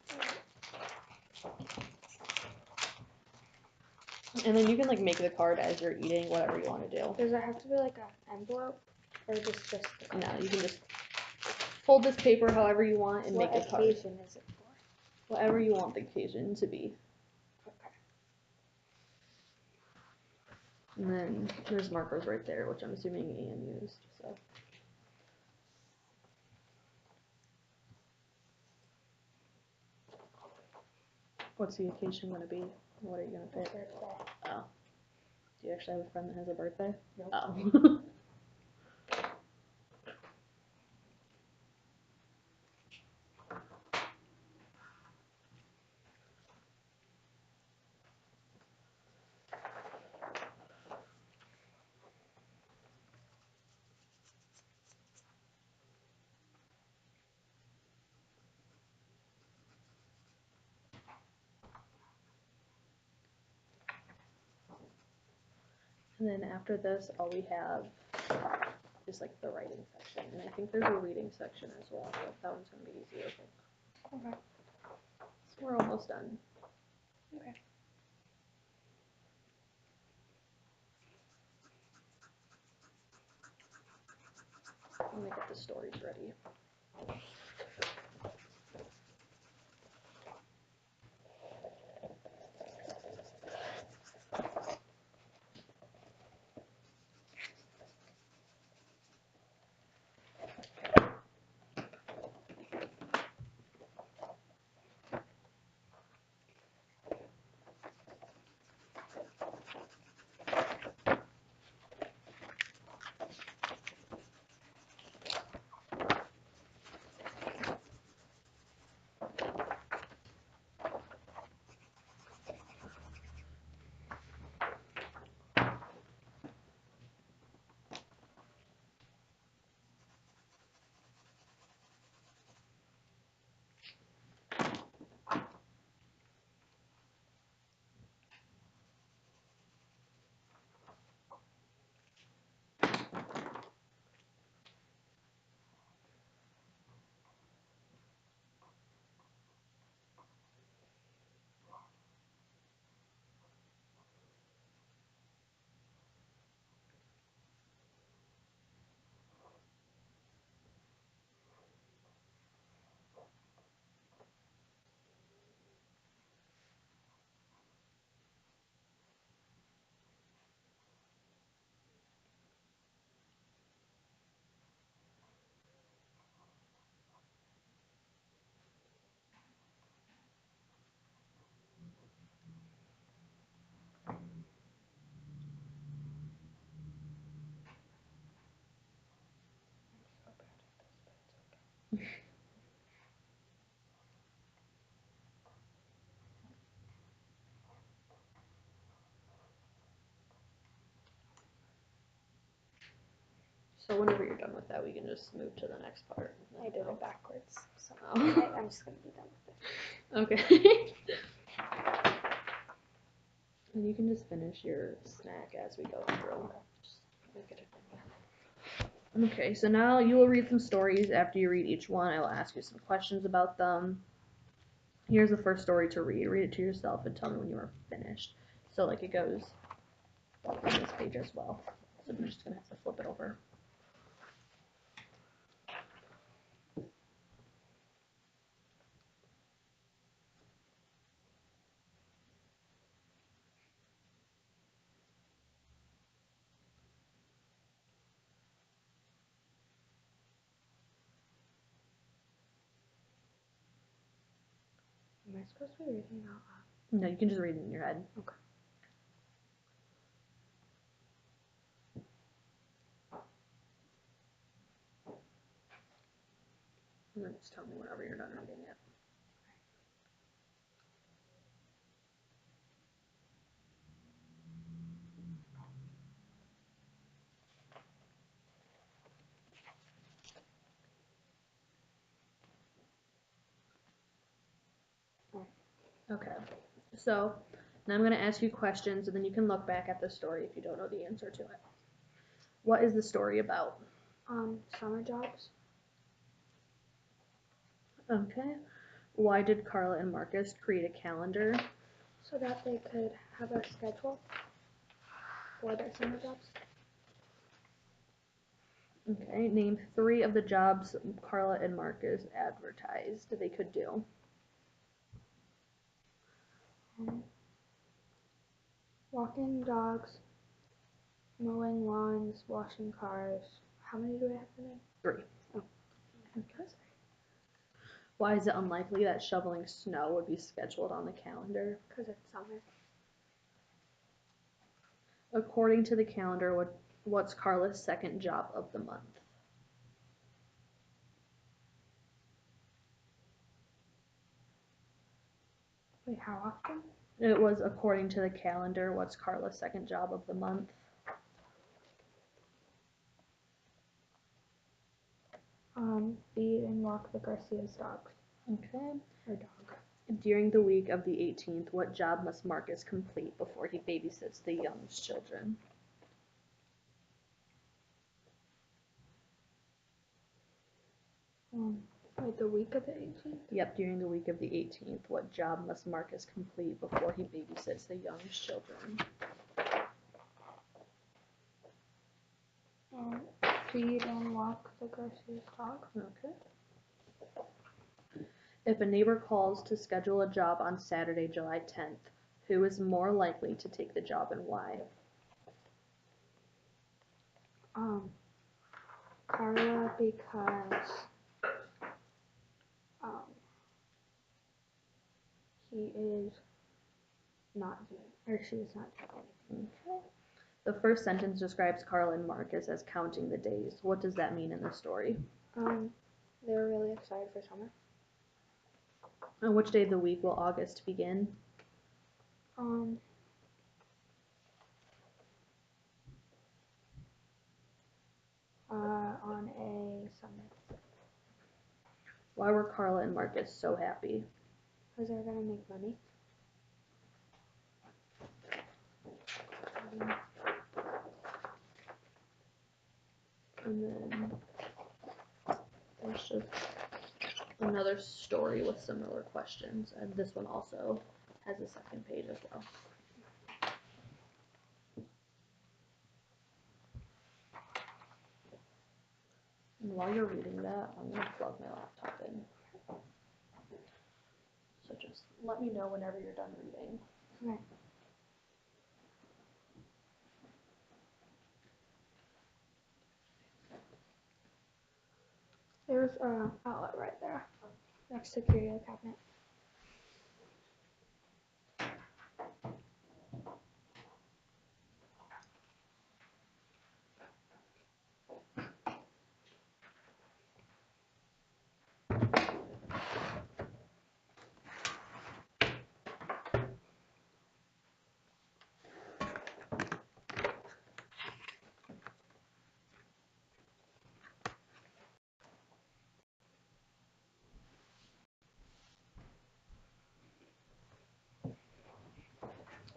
And then you can like make the card as you're eating, whatever you want to do. Does it have to be like an envelope, or just the card? No, you can just fold this paper however you want and What make a card. occasion is it for? Whatever you want the occasion to be. Okay. And then there's markers right there, which I'm assuming Ian used. So. What's the occasion going to be? What are you going to pick? Birthday. Oh. Do you actually have a friend that has a birthday? Nope. Oh. And then after this, all we have is like the writing section. And I think there's a reading section as well, but that one's going to be easier, I think. Okay. So we're almost done. Okay. Let me get the stories ready. So whenever you're done with that, we can just move to the next part. I did it backwards, so Oh. I'm just gonna be done with it. Okay. And you can just finish your snack as we go through. Okay, so now you will read some stories. After you read each one, I will ask you some questions about them. Here's the first story to read. Read it to yourself and tell me when you are finished. So like it goes on this page as well. So I'm just gonna have to flip it over. Am I supposed to be reading out loud? No, you can just read it in your head. Okay. And then just tell me whenever you're done reading it. Okay. So now I'm going to ask you questions, and then you can look back at the story if you don't know the answer to it. What is the story about? Summer jobs. Okay. Why did Carla and Marcus create a calendar? So that they could have a schedule for their summer jobs. Okay. Name 3 of the jobs Carla and Marcus advertised they could do. Walking dogs, mowing lawns, washing cars. How many do I have to name? 3. Oh. Okay. Why is it unlikely that shoveling snow would be scheduled on the calendar? Because it's summer. According to the calendar, what's Carla's second job of the month? Wait, how often? It was according to the calendar, what's Carla's second job of the month? Feed and walk the Garcia's dogs. Okay. Or dog. During the week of the 18th, what job must Marcus complete before he babysits the youngest children? Wait, the week of the 18th? Yep, during the week of the 18th, what job must Marcus complete before he babysits the youngest children? Feed and walk the Garcia's dog. Okay. If a neighbor calls to schedule a job on Saturday, July 10th, who is more likely to take the job and why? Carla, because he is not doing, or she is not doing. Okay. The first sentence describes Carla and Marcus as counting the days. What does that mean in the story? They were really excited for summer. On which day of the week will August begin? On a Sunday. Why were Carla and Marcus so happy? Because they're gonna make money. And then there's just another story with similar questions, and this one also has a second page as well. And while you're reading that, I'm going to plug my laptop in. So just let me know whenever you're done reading. Right. There's an outlet right there, next to curio cabinet.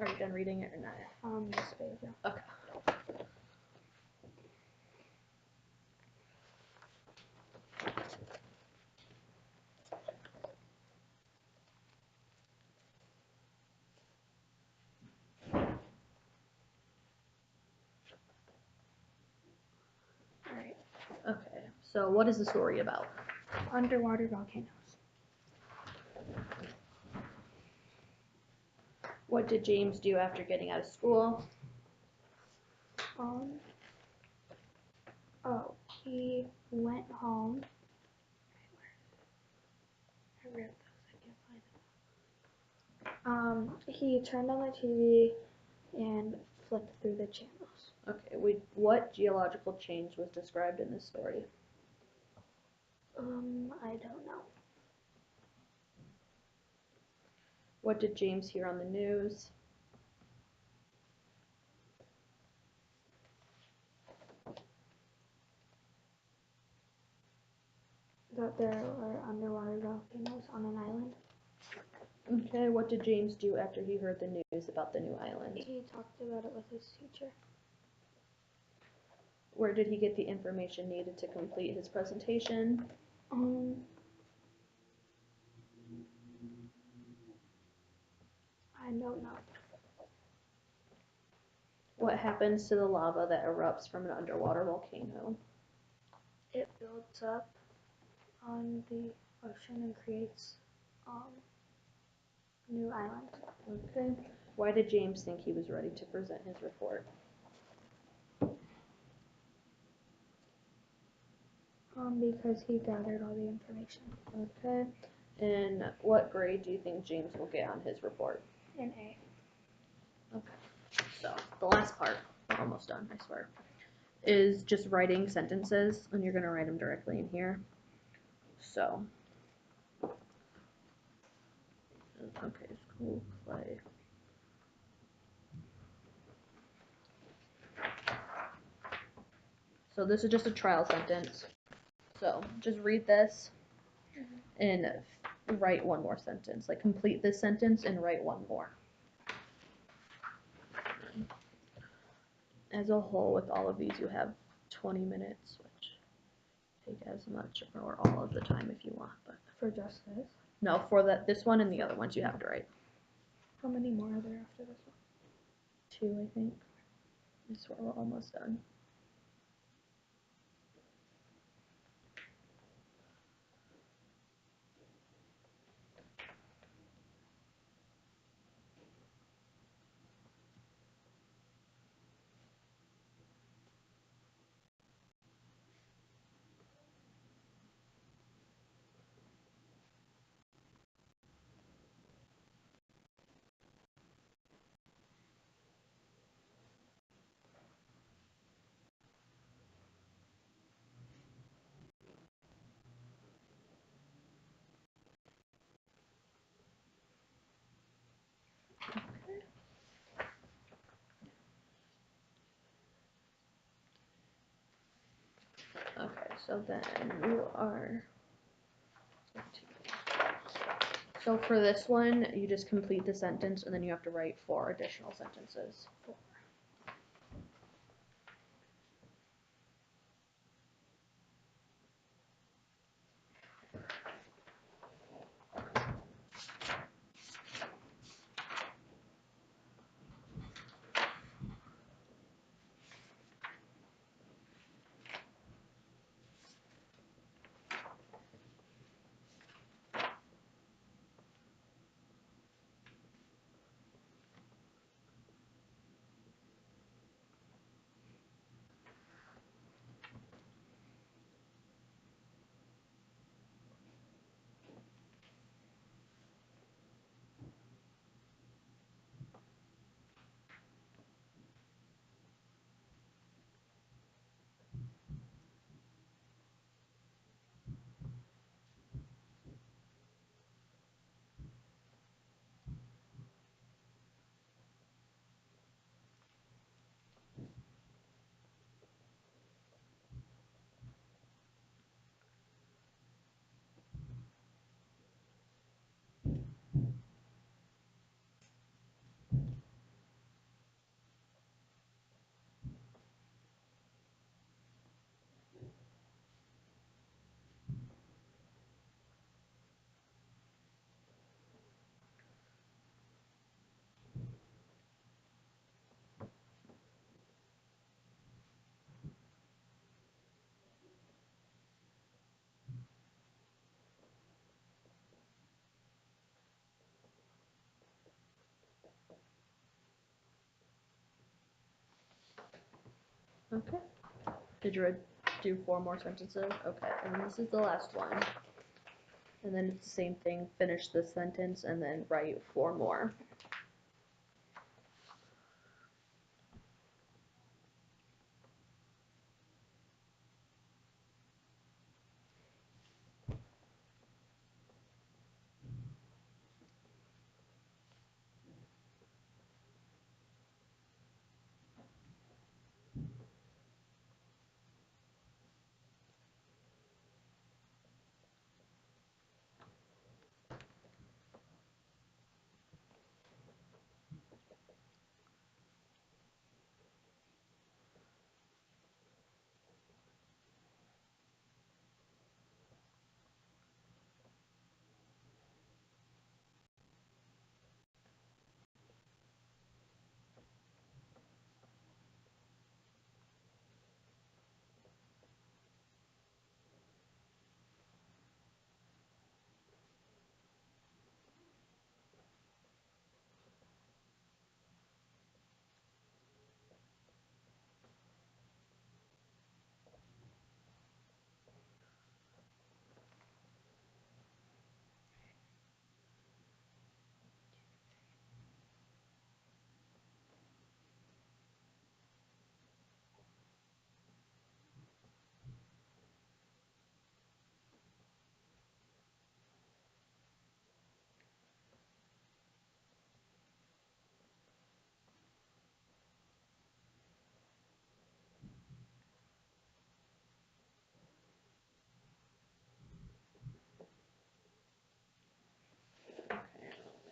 Are you done reading it or not? This page, yeah. Okay. Alright. Okay. So what is the story about? Underwater volcanoes. What did James do after getting out of school? He went home. I wrote those, I can't find them. He turned on the TV and flipped through the channels. Okay, what geological change was described in this story? I don't know. What did James hear on the news? That there are underwater volcanoes on an island. Okay, what did James do after he heard the news about the new island? He talked about it with his teacher. Where did he get the information needed to complete his presentation? I don't know. What happens to the lava that erupts from an underwater volcano? It builds up on the ocean and creates new island. Okay. Why did James think he was ready to present his report? Because he gathered all the information. Okay. And what grade do you think James will get on his report? An A. Okay. So the last part, we're almost done, I swear, is just writing sentences, and you're gonna write them directly in here. So, okay, school play. So this is just a trial sentence. So just read this and write one more sentence. Like complete this sentence and write one more. As a whole, with all of these, you have 20 minutes, which take as much or all of the time if you want. But For just this? no, for this one and the other ones you have to write. How many more are there after this one? 2, I think. I swear we're almost done. Okay, so then you are. So for this one, you just complete the sentence and then you have to write 4 additional sentences. Okay. Did you do 4 more sentences? Okay, and then this is the last one. And then it's the same thing, finish this sentence and then write 4 more.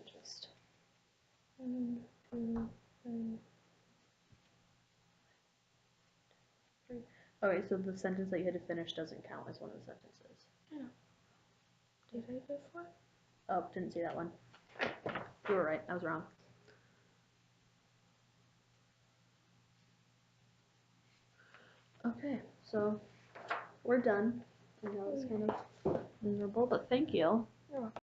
Just 1, 2, 3, 3. Okay, so the sentence that you had to finish doesn't count as one of the sentences. Yeah. Did I do 4? Oh, didn't see that one. You were right, I was wrong. Okay, so we're done. I know it's kind of miserable, but thank you. You're welcome.